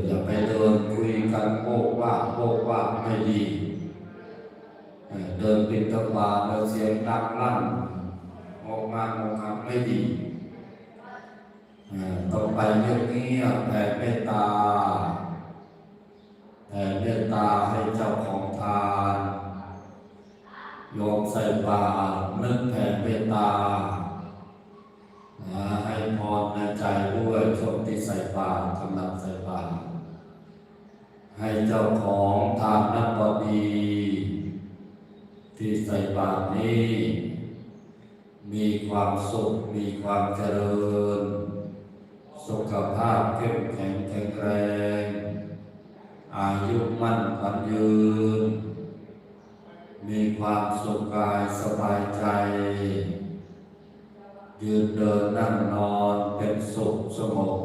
อย่าไปเดินคุยกันโวกว่าไม่ดีเดินปิดตาบาแล้วเสียงดังลั่นออกมาไม่ดีต้องไปเงียบๆแผ่เมตตาให้เจ้าของทานโยมใส่บาตรนึกแผ่เมตตาให้พรในใจด้วยช่วงที่ใส่บาตรกำลังใส่บาตรให้เจ้าของทานนับดีที่ใส่บาตรนี้มีความสุขมีความเจริญสุขภาพเข้มแข็งแข็งแรงอายุมั่นขวัญยืนมีความสุขกายสบายใจยืนเดินนั่งนอนเป็นสุขสงบ